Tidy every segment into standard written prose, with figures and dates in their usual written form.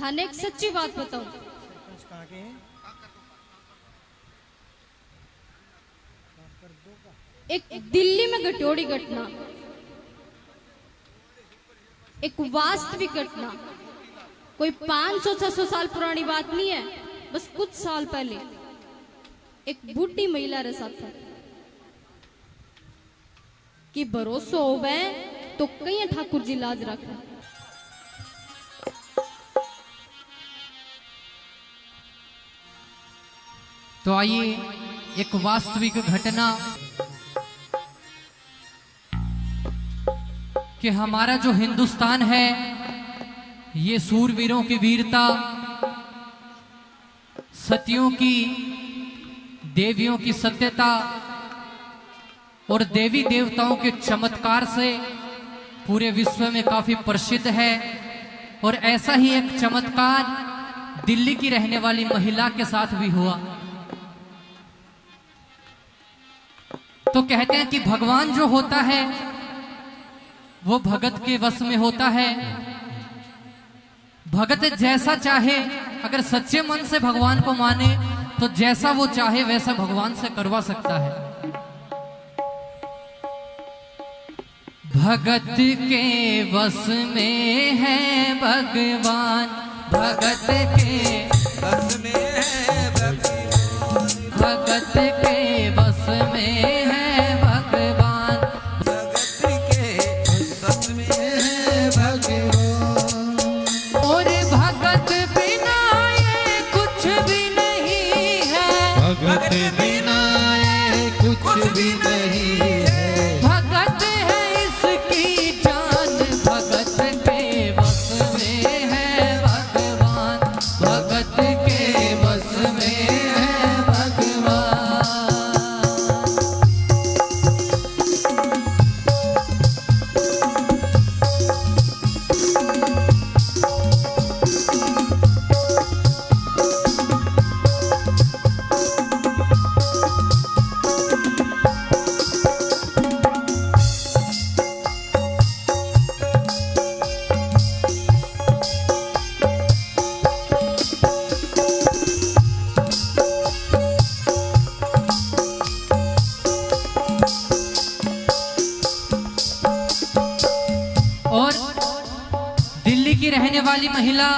थाने एक सच्ची बात बताऊं, एक दिल्ली में घटोड़ी घटना, एक वास्तविक घटना, कोई 500-600 साल पुरानी बात नहीं है। बस कुछ साल पहले एक बूढ़ी महिला रे साथ कि भरोसा होवे तो कई ठाकुर जी लाज रखे। तो आइए एक वास्तविक घटना कि हमारा जो हिंदुस्तान है ये सूरवीरों की वीरता, सतियों की, देवियों की सत्यता और देवी देवताओं के चमत्कार से पूरे विश्व में काफी प्रसिद्ध है। और ऐसा ही एक चमत्कार दिल्ली की रहने वाली महिला के साथ भी हुआ। तो कहते हैं कि भगवान जो होता है वो भगत के वश में होता है। भगत जैसा चाहे, अगर सच्चे मन से भगवान को माने तो जैसा वो चाहे वैसा भगवान से करवा सकता है। भगत के वश में है भगवान, भगत के वश में है भगवान, भगत के वश में है भगवान, भगत के वश में है भगवान। और भगत बिना ये कुछ भी नहीं है, भगत बिना ये कुछ भी नहीं है। भगत है इसकी जान, भगत के वश में है भगवान, भगत के वश में है भगवान। और दिल्ली की रहने वाली महिला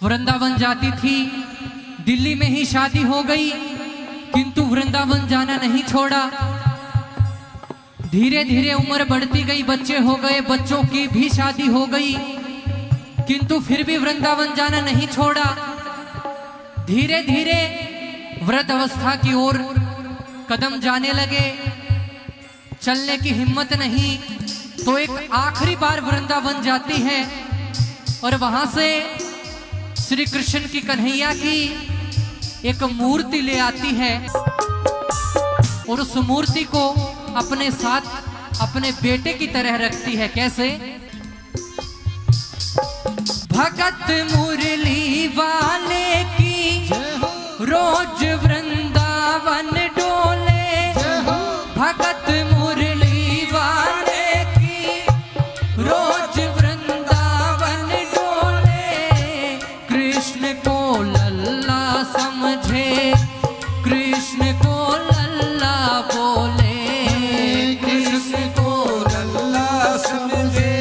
वृंदावन जाती थी। दिल्ली में ही शादी हो गई, किंतु वृंदावन जाना नहीं छोड़ा। धीरे धीरे उम्र बढ़ती गई, बच्चे हो गए, बच्चों की भी शादी हो गई, किंतु फिर भी वृंदावन जाना नहीं छोड़ा। धीरे धीरे वृद्ध अवस्था की ओर कदम जाने लगे, चलने की हिम्मत नहीं। तो एक आखिरी बार वृंदावन जाती है और वहां से श्री कृष्ण की, कन्हैया की एक मूर्ति ले आती है और उस मूर्ति को अपने साथ अपने बेटे की तरह रखती है। कैसे? भगत मुरली वाले की रोज वृंदावन डोले, भगत मुरली वाले की रोज वृंदावन डोले। कृष्ण को लल्ला समझे, कृष्ण को लल्ला बोले, कृष्ण को लल्ला समझे,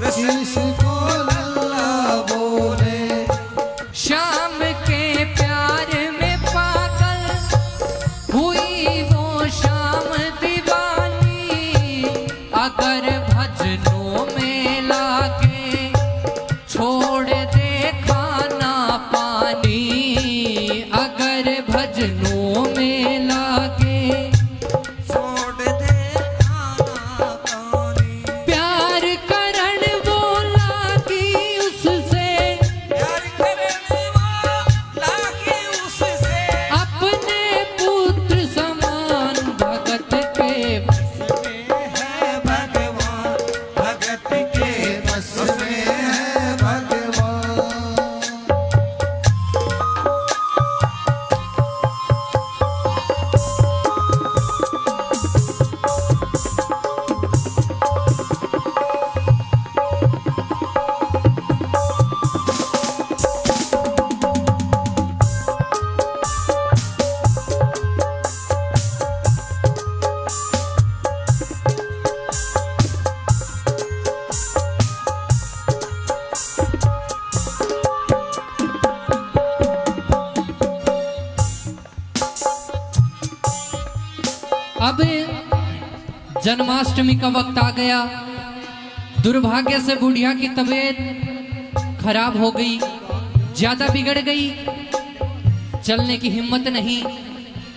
कृष्ण को लल्ला बोले। शाम के प्यार में पागल जन्माष्टमी का वक्त आ गया। दुर्भाग्य से बुढ़िया की तबीयत खराब हो गई, ज्यादा बिगड़ गई, चलने की हिम्मत नहीं।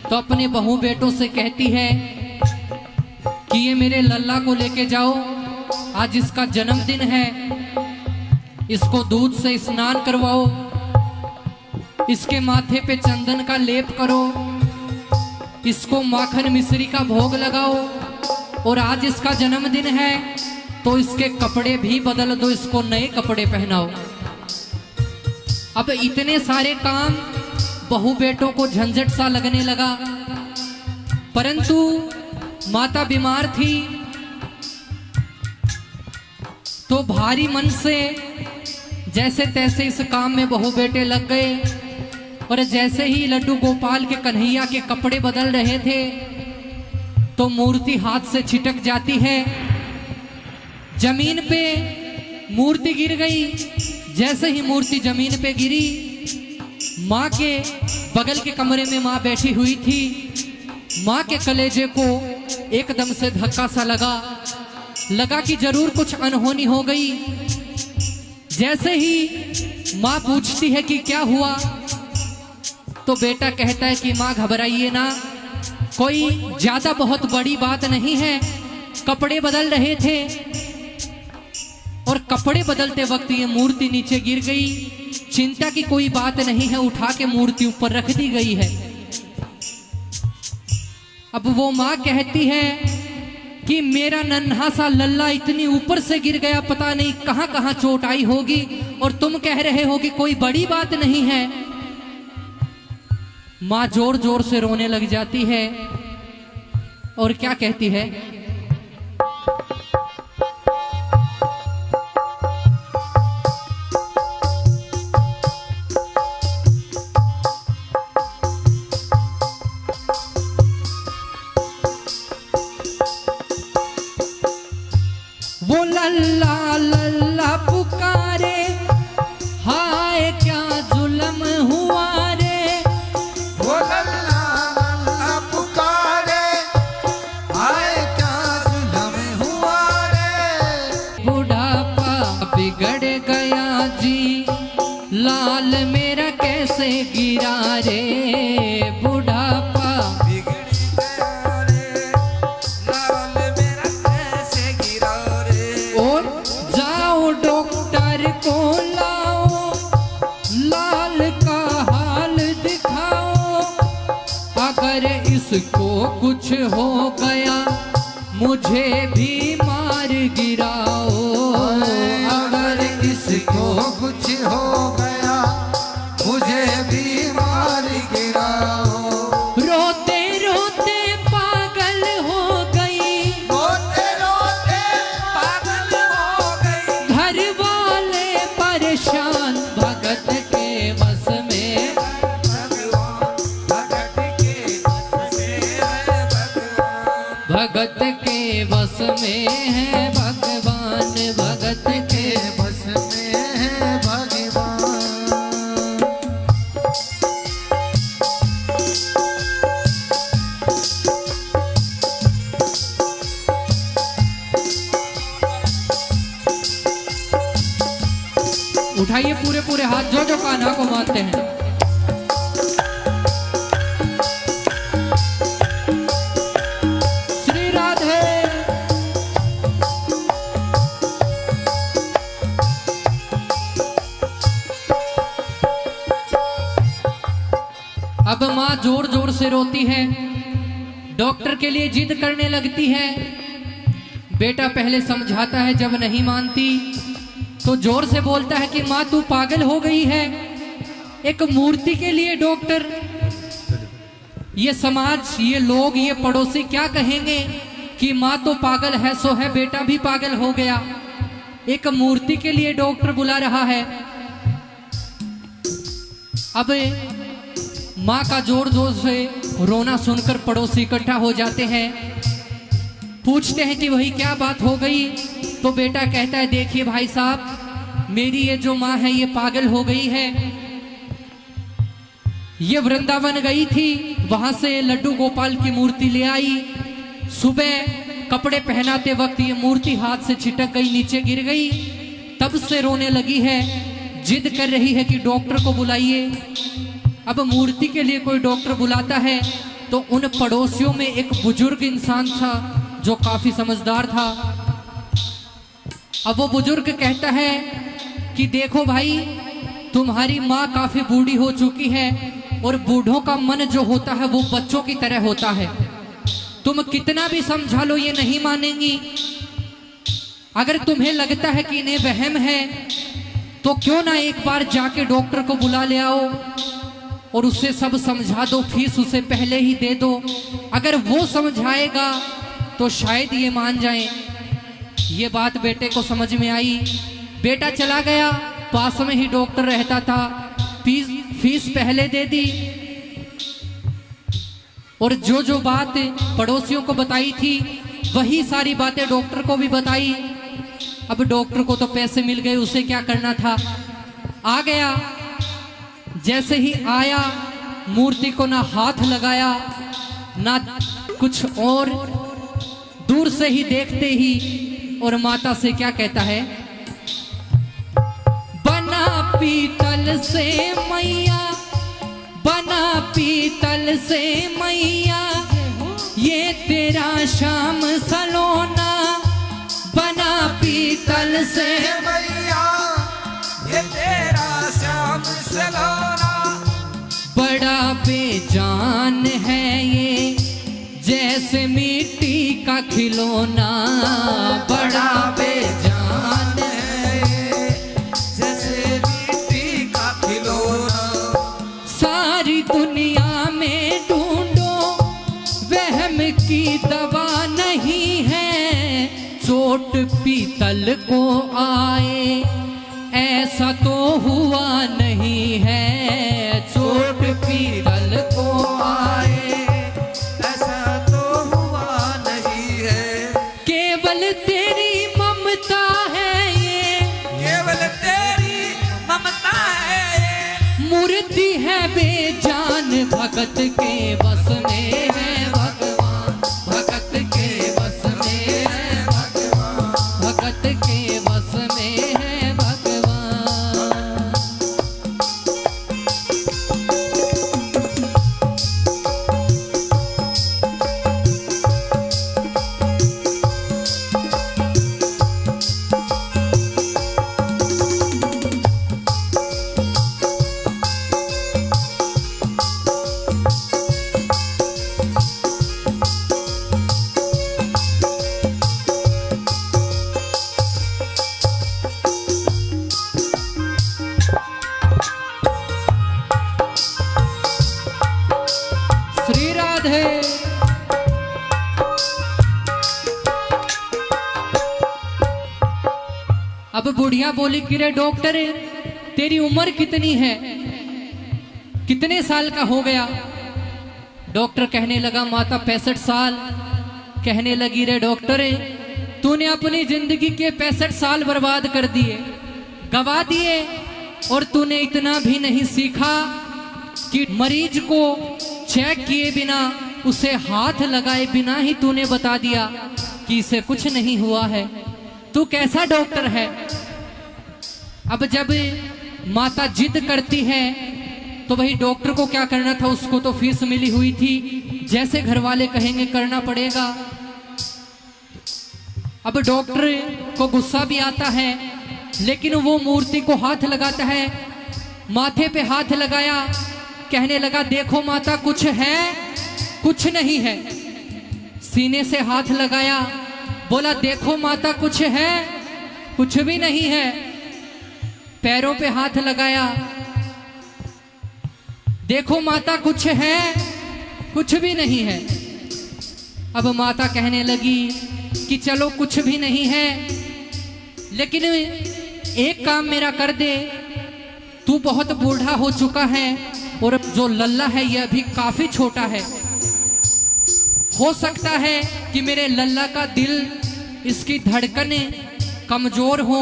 तो अपने बहू बेटों से कहती है कि ये मेरे लल्ला को लेके जाओ, आज इसका जन्मदिन है, इसको दूध से स्नान करवाओ, इसके माथे पे चंदन का लेप करो, इसको माखन मिश्री का भोग लगाओ, और आज इसका जन्मदिन है तो इसके कपड़े भी बदल दो, इसको नए कपड़े पहनाओ। अब इतने सारे काम बहू बेटों को झंझट सा लगने लगा, परंतु माता बीमार थी तो भारी मन से जैसे तैसे इस काम में बहू बेटे लग गए। और जैसे ही लड्डू गोपाल के कन्हैया के कपड़े बदल रहे थे तो मूर्ति हाथ से छिटक जाती है, जमीन पे मूर्ति गिर गई। जैसे ही मूर्ति जमीन पे गिरी, माँ के बगल के कमरे में माँ बैठी हुई थी, माँ के कलेजे को एकदम से धक्का सा लगा कि जरूर कुछ अनहोनी हो गई। जैसे ही माँ पूछती है कि क्या हुआ, तो बेटा कहता है कि माँ घबराइए ना, कोई ज्यादा बहुत बड़ी बात नहीं है, कपड़े बदल रहे थे और कपड़े बदलते वक्त ये मूर्ति नीचे गिर गई, चिंता की कोई बात नहीं है, उठा के मूर्ति ऊपर रख दी गई है। अब वो माँ कहती है कि मेरा नन्हा सा लल्ला इतनी ऊपर से गिर गया, पता नहीं कहां कहां चोट आई होगी, और तुम कह रहे हो कि कोई बड़ी बात नहीं है। माँ जोर जोर से रोने लग जाती है और क्या कहती है, वो लल्ला लल्ला पुकारे, हाय क्या जुल्म हुआ रे। वो लल्ला लल्ला पुकारे, हाय क्या जुल्म हुआ रे। बुढ़ापा बिगड़ गया जी, लाल मेरा कैसे गिरा रे। बुढ़ापा बिगड़ गया रे, लाल मेरा कैसे गिरा रे। और जाओ डॉक्टर को लाओ, लाल का हाल दिखाओ, अगर इसको कुछ हो गया मुझे भी मार गिराओ। अगर इसको कुछ हो गया मुझे भी मार गिराओ। रोते रोते पागल हो गई, रोते रोते पागल हो गई। घर वाले परेशान, भगत के बस में, भगवान भगत के बस में है भगवान। भगत के बस में है भगवान, भगत के बस में है भगवान। उठाइए पूरे पूरे हाथ जो जो कान्हा को मानते हैं। श्री राधे। अब माँ जोर जोर से रोती है, डॉक्टर के लिए जिद करने लगती है। बेटा पहले समझाता है, जब नहीं मानती तो जोर से बोलता है कि माँ तू पागल हो गई है, एक मूर्ति के लिए डॉक्टर, ये समाज, ये लोग, ये पड़ोसी क्या कहेंगे कि माँ तो पागल है, सो है बेटा भी पागल हो गया, एक मूर्ति के लिए डॉक्टर बुला रहा है। अब माँ का जोर जोर से रोना सुनकर पड़ोसी इकट्ठा हो जाते हैं, पूछते हैं कि वही क्या बात हो गई। तो बेटा कहता है, देखिए भाई साहब, मेरी ये जो माँ है ये पागल हो गई है, ये वृंदावन गई थी, वहां से लड्डू गोपाल की मूर्ति ले आई, सुबह कपड़े पहनाते वक्त ये मूर्ति हाथ से छिटक गई, नीचे गिर गई। तब से रोने लगी है, जिद कर रही है कि डॉक्टर को बुलाइए। अब मूर्ति के लिए कोई डॉक्टर बुलाता है तो उन पड़ोसियों में एक बुजुर्ग इंसान था जो काफी समझदार था। अब वो बुजुर्ग कहता है कि देखो भाई, तुम्हारी माँ काफी बूढ़ी हो चुकी है और बूढ़ों का मन जो होता है वो बच्चों की तरह होता है। तुम कितना भी समझा लो ये नहीं मानेंगी। अगर तुम्हें लगता है कि इन्हें वहम है तो क्यों ना एक बार जाके डॉक्टर को बुला ले आओ और उससे सब समझा दो, फीस उसे पहले ही दे दो। अगर वो समझाएगा तो शायद ये मान जाए। ये बात बेटे को समझ में आई। बेटा चला गया, पास में ही डॉक्टर रहता था, फीस पहले दे दी और जो बात पड़ोसियों को बताई थी वही सारी बातें डॉक्टर को भी बताई। अब डॉक्टर को तो पैसे मिल गए, उसे क्या करना था। आ गया, जैसे ही आया मूर्ति को ना हाथ लगाया ना कुछ और, दूर से ही देखते ही और माता से क्या कहता है, बना पीतल से मैया, बना पीतल से मैया, ये तेरा शाम सलोना, बना पीतल से मैया, ये तेरा श्याम सलोना। बड़ा बेजान है ये, जैसे मिट्टी का खिलौना, बड़ा बेजान है ये, जैसे मिट्टी का खिलौना। सारी दुनिया में ढूंढो, वहम की दवा नहीं है। चोट पीतल को आए ऐसा तो हुआ नहीं है, चोट पीतल को आए ऐसा तो हुआ नहीं है। केवल तेरी ममता है ये, केवल तेरी ममता है ये, मूर्ति है बेजान, भगत के बस में है भगवान, भगत के बस में है भगवान, भगत के बस में है भगवान। श्री राधे। अब बुढ़िया बोली कि रे डॉक्टर, तेरी उम्र कितनी है, कितने साल का हो गया। डॉक्टर कहने लगा माता 65 साल। कहने लगी रे डॉक्टर, तूने अपनी जिंदगी के 65 साल बर्बाद कर दिए, गवा दिए, और तूने इतना भी नहीं सीखा कि मरीज को चेक किए बिना, उसे हाथ लगाए बिना ही तूने बता दिया कि इसे कुछ नहीं हुआ है। तू कैसा डॉक्टर है। अब जब माता जिद करती है तो वही डॉक्टर को क्या करना था, उसको तो फीस मिली हुई थी, जैसे घर वाले कहेंगे करना पड़ेगा। अब डॉक्टर को गुस्सा भी आता है, लेकिन वो मूर्ति को हाथ लगाता है, माथे पे हाथ लगाया, कहने लगा देखो माता कुछ है, कुछ नहीं है। सीने से हाथ लगाया, बोला देखो माता कुछ है, कुछ भी नहीं है। पैरों पे हाथ लगाया, देखो माता कुछ है, कुछ भी नहीं है। अब माता कहने लगी कि चलो कुछ भी नहीं है, लेकिन एक काम मेरा कर दे, तू बहुत बूढ़ा हो चुका है और जो लल्ला है यह अभी काफी छोटा है। हो सकता है कि मेरे लल्ला का दिल, इसकी धड़कनें कमजोर हो,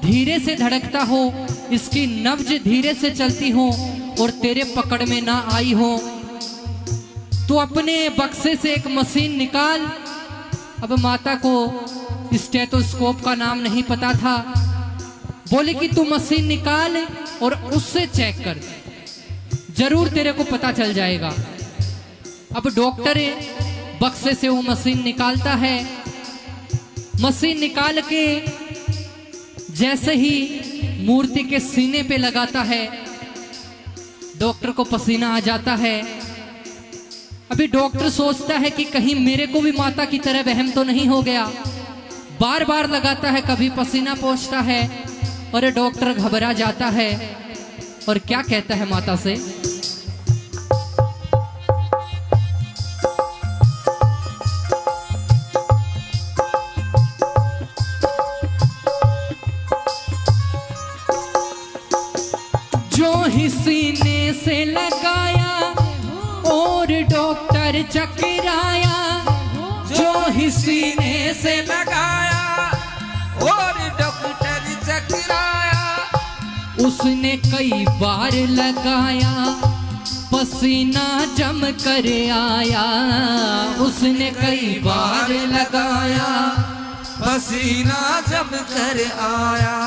धीरे से धड़कता हो, इसकी नब्ज धीरे से चलती हो और तेरे पकड़ में ना आई हो। तो अपने बक्से से एक मशीन निकाल अब माता को स्टेथोस्कोप का नाम नहीं पता था। बोले कि तू मशीन निकाल और उससे चेक कर, जरूर तेरे को पता चल जाएगा। अब डॉक्टर बक्से से वो मशीन निकालता है। मशीन निकाल के जैसे ही मूर्ति के सीने पे लगाता है, डॉक्टर को पसीना आ जाता है। अभी डॉक्टर सोचता है कि कहीं मेरे को भी माता की तरह वहम तो नहीं हो गया। बार बार लगाता है, कभी पसीना पहुंचता है और डॉक्टर घबरा जाता है और क्या कहता है माता से, जो ही सीने से लगाया और डॉक्टर चकराया, जो ही सीने से लगाया और डॉक्टर चकराया, उसने कई बार लगाया, पसीना जम कर आया। उसने कई बार लगाया, पसीना जम कर आया।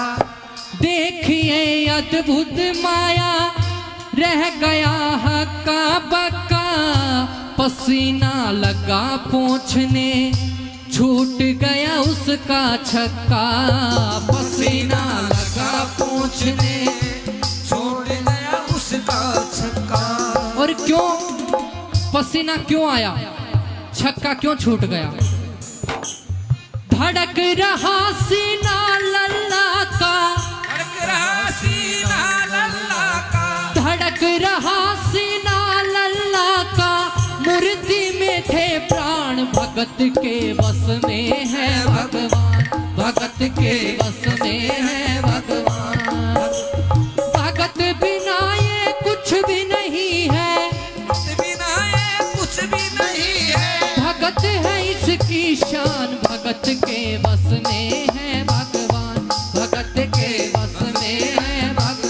देखिए अद्भुत माया, रह गया हक्का बक्का, पसीना लगा पोंछने, छूट गया उसका छक्का। पसीना लगा पोंछने, छूट गया उसका छक्का। और क्यों पसीना क्यों आया, छक्का क्यों छूट गया? धड़क रहा सीना लल्ला का, धड़क रहा सीना लल्ला का, धड़क रहा सीना लल्ला का, मूर्ति में थे प्राण, भगत के बस में है भगवान, भगत के बस में है भगवान। भगत बिना ये कुछ भी नहीं है, बिना ये कुछ भी नहीं है। भगत है इसकी शान, भगत के बस में है भगवान, भगत के बस में है भगवान।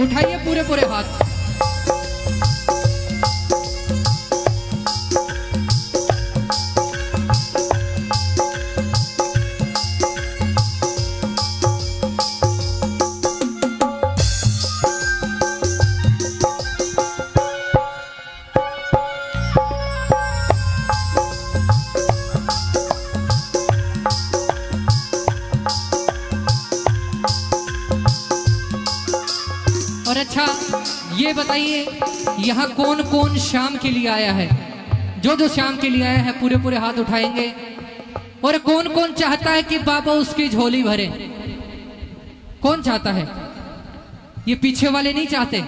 उठाइए पूरे पूरे हाथ। और अच्छा ये बताइए, यहाँ कौन कौन शाम के लिए आया है? जो जो शाम के लिए आया है पूरे पूरे हाथ उठाएंगे। और कौन कौन चाहता है कि बाबा उसकी झोली भरे? कौन चाहता है? ये पीछे वाले नहीं चाहते?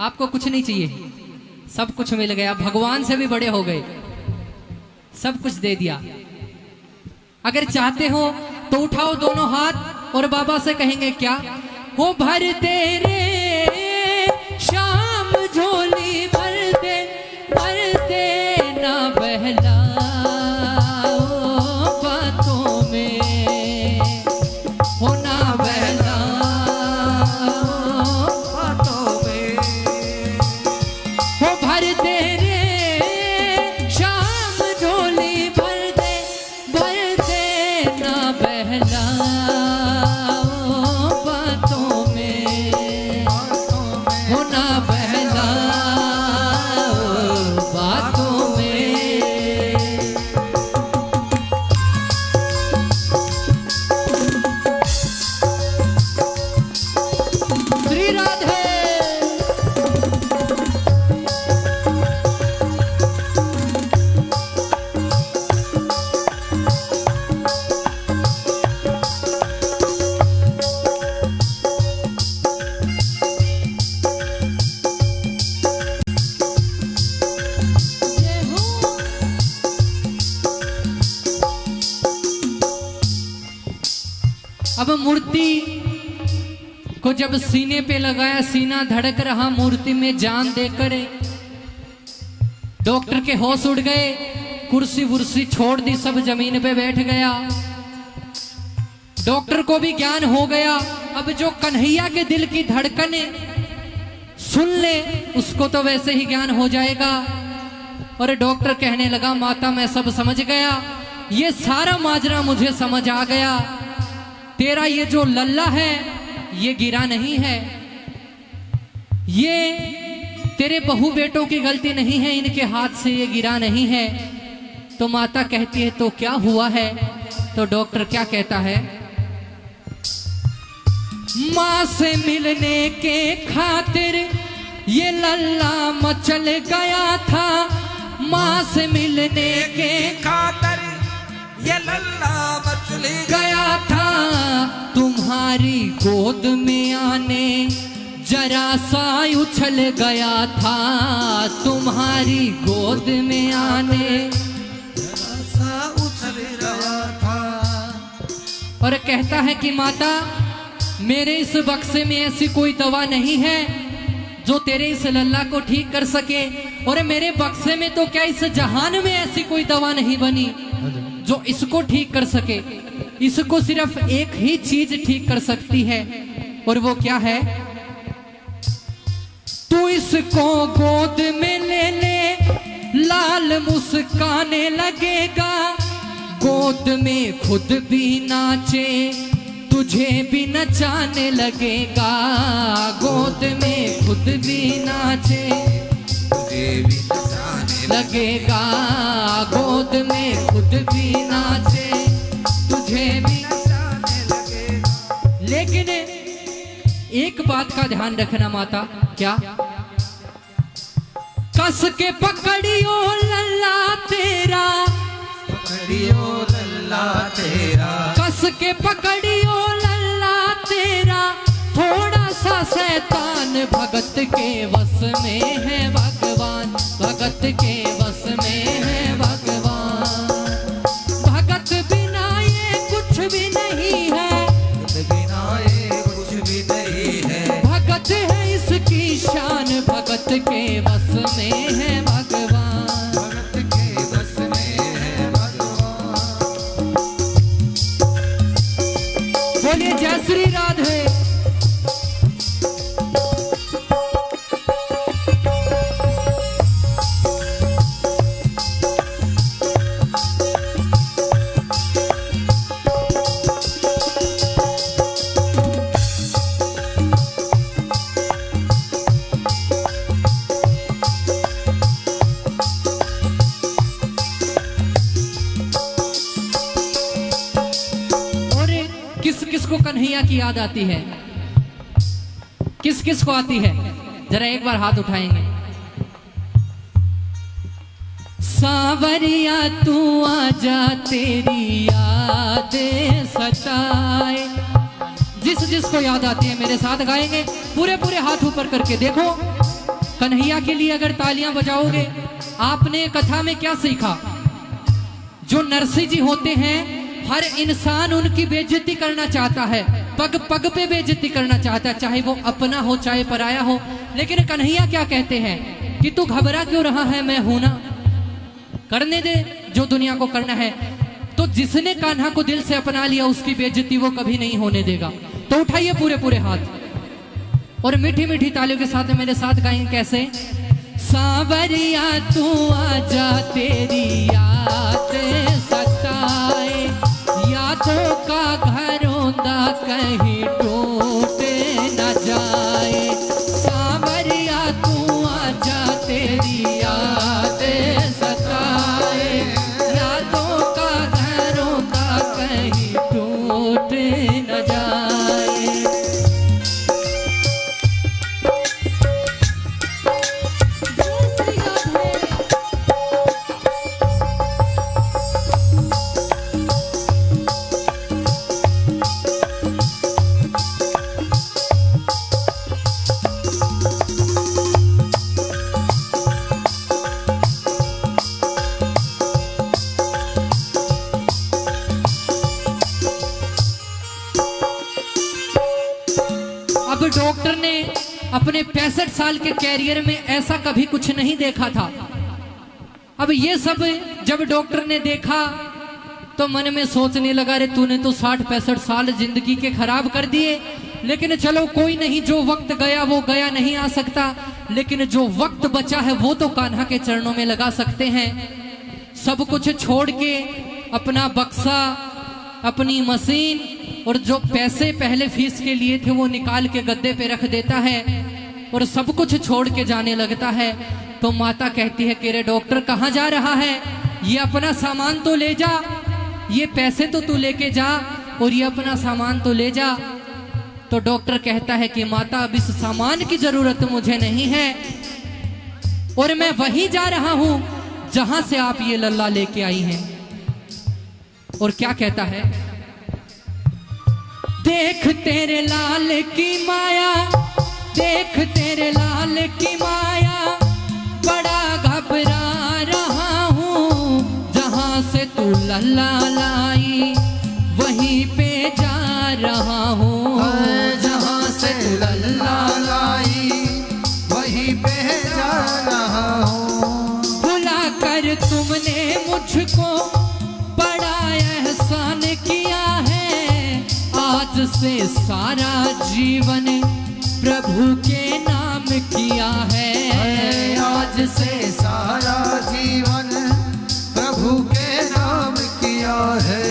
आपको कुछ नहीं चाहिए, सब कुछ मिल गया, भगवान से भी बड़े हो गए, सब कुछ दे दिया। अगर चाहते हो तो उठाओ दोनों हाथ और बाबा से कहेंगे क्या, हो भर दे रे शाम झोली, भर दे ना बहलाओ बातों में, हो ना बहलाओ बातों में, हो भर दे रे शाम झोली, भर दे ना बहलाओ बातों में, हो ना बहलाओ बातों में। श्री राधे। जय हो। अब मूर्ति को जब सीने पे लगाया, सीना धड़क रहा, मूर्ति में जान देकर डॉक्टर के होश उड़ गए, कुर्सी वुर्सी छोड़ दी, सब जमीन पे बैठ गया। डॉक्टर को भी ज्ञान हो गया अब जो कन्हैया के दिल की धड़कने सुन ले उसको तो वैसे ही ज्ञान हो जाएगा। और डॉक्टर कहने लगा माता मैं सब समझ गया, ये सारा माजरा मुझे समझ आ गया। तेरा ये जो लल्ला है ये गिरा नहीं है, ये तेरे बहू बेटों की गलती नहीं है, इनके हाथ से ये गिरा नहीं है। तो माता कहती है तो क्या हुआ है? तो डॉक्टर क्या कहता है? माँ से मिलने के खातिर ये लल्ला मचल गया था, माँ से मिलने के खातर ये लल्ला मचल गया था। तुम्हारी गोद में आने जरा सा उछल गया था, तुम्हारी गोद में आने सा उछल गया था। और कहता है कि माता मेरे इस बक्से में ऐसी कोई दवा नहीं है जो तेरे इस लल्ला को ठीक कर सके, और मेरे बक्से में तो क्या इस जहान में ऐसी कोई दवा नहीं बनी जो इसको ठीक कर सके। इसको सिर्फ एक ही चीज ठीक कर सकती है, और वो क्या है? तू इसको गोद में ले ले, लाल मुस्काने लगेगा, गोद में खुद भी नाचे तुझे भी नचाने लगेगा, गोद में खुद भी नाचे तुझे भी नचाने लगेगा, गोद में खुद भी नाचे तुझे भी नचाने लगेगा। लेकिन एक बात का ध्यान रखना माता, क्या? कस के पकड़ियो लल्ला तेरा, पकड़ियो लल्ला तेरा, कस के पकड़ियो लल्ला तेरा, थोड़ा सा शैतान भगत के वस में है भगवान, भगत के वस में है भगवान। भगत बिना ये कुछ भी नहीं है, बिना ये कुछ भी नहीं है। भगत है इसकी शान, भगत के वस में है भगवान। भगत के बस में है भगवान। बोलिए जय श्री राधे। किस किस को कन्हैया की याद आती है? किस किस को आती है? जरा एक बार हाथ उठाएंगे। सावरिया तू आजा तेरी याद सताए। जिस जिस को याद आती है मेरे साथ गाएंगे, पूरे पूरे हाथ ऊपर करके। देखो कन्हैया के लिए अगर तालियां बजाओगे, आपने कथा में क्या सीखा? जो नरसिंह जी होते हैं, हर इंसान उनकी बेइज्जती करना चाहता है, पग पग पे बेइज्जती करना चाहता है, चाहे वो अपना हो चाहे पराया हो। लेकिन कन्हैया क्या कहते हैं कि तू घबरा क्यों रहा है, मैं हूं ना, करने दे जो दुनिया को करना है। तो जिसने कान्हा को दिल से अपना लिया उसकी बेइज्जती वो कभी नहीं होने देगा। तो उठाइए पूरे पूरे हाथ और मीठी मीठी तालियों के साथ मेरे साथ गाएंगे। कैसे? सावरिया तू आजा तेरी याद सताए, यादों का घरौंदा कहीं टूट न जाए। सावरिया तू आजा तेरी याद सताए, यादों का घरौंदा कहीं टूट न जाए। अब डॉक्टर ने अपने 65 साल के कैरियर में ऐसा कभी कुछ नहीं देखा था। अब ये सब जब डॉक्टर ने देखा तो मन में सोचने लगा, रे तूने तो 60-65 साल जिंदगी के खराब कर दिए, लेकिन चलो कोई नहीं, जो वक्त गया वो गया नहीं आ सकता, लेकिन जो वक्त बचा है वो तो कान्हा के चरणों में लगा सकते हैं। सब कुछ छोड़ के अपना बक्सा, अपनी मशीन और जो पैसे पहले फीस के लिए थे वो निकाल के गद्दे पे रख देता है और सब कुछ छोड़ के जाने लगता है। तो माता कहती है कि रे डॉक्टर कहाँ जा रहा है, ये अपना सामान तो ले जा, ये पैसे तो तू लेके जा और ये अपना सामान तो ले जा। तो डॉक्टर कहता है कि माता अब इस सामान की जरूरत मुझे नहीं है और मैं वहीं जा रहा हूं जहां से आप ये लल्ला लेके आई हैं। और क्या कहता है, देख तेरे लाल की माया, देख तेरे लाल की माया, बड़ा घबरा रहा हूं, जहां से तू लल्ला लाई वहीं पे जा रहा हूं, जहाँ से लल्ला लाई वहीं पे जा रहा हूँ। भुला कर तुमने मुझको बड़ा एहसान किया है, आज से सारा जीवन प्रभु के नाम किया है, आज से सारा जीवन प्रभु के नाम किया है।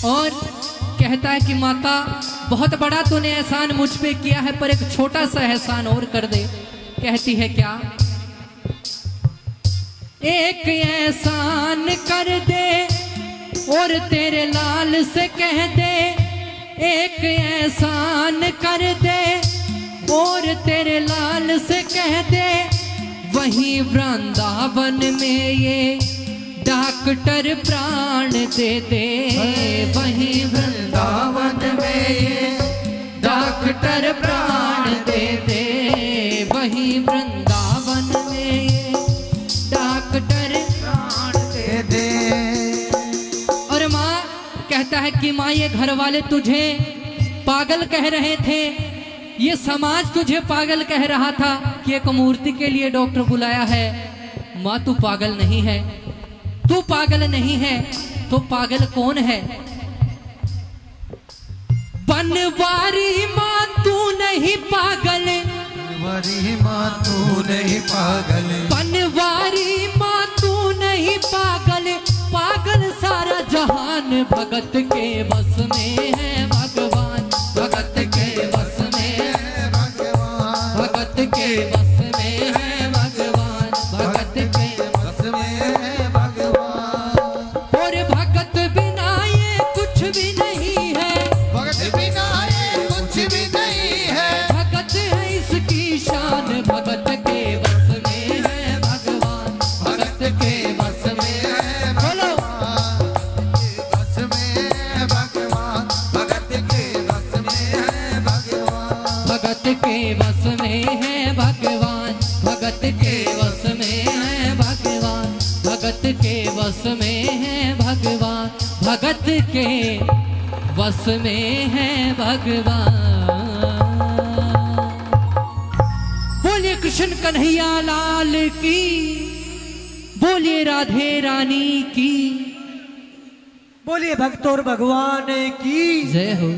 और कहता है कि माता बहुत बड़ा तूने एहसान मुझ पे किया है, पर एक छोटा सा एहसान और कर दे। कहती है क्या, एक एहसान कर दे और तेरे लाल से कह दे, एक एहसान कर दे और तेरे लाल से कह दे, वहीं वृंदावन में ये डॉक्टर प्राण दे दे, वहीं वृंदावन में ये डॉक्टर प्राण दे दे, वहीं वृंदावन में ये डॉक्टर प्राण दे दे। और माँ कहता है कि माँ ये घर वाले तुझे पागल कह रहे थे, ये समाज तुझे पागल कह रहा था कि एक मूर्ति के लिए डॉक्टर बुलाया है। माँ तू पागल नहीं है, तू पागल नहीं है तो पागल कौन है? बनवारी माँ तू नहीं पागल, बनवारी माँ तू नहीं पागल, बनवारी माँ तू नहीं पागल, पागल सारा जहान भगत के बस में है भगवान, भगत के बस में है भगवान, भगत के बस में है भगवान, भगत के बस में है भगवान। और भगत बिना ये कुछ भी नहीं है, भगत बिना ये कुछ भी नहीं है, भगत है इसकी शान, भगत के बस में है भगवान, भगत के बस में है बोलो, बस में है भगवान, भगत के बस में है भगवान, भगत के बस में है भगवान, भगत के बस में है भगवान, भगत के बस में है भगवान, भगत के बस में है भगवान। बोलिए कृष्ण कन्हैया लाल की, बोलिए राधे रानी की बोलिए भक्तों और भगवान की जय हो।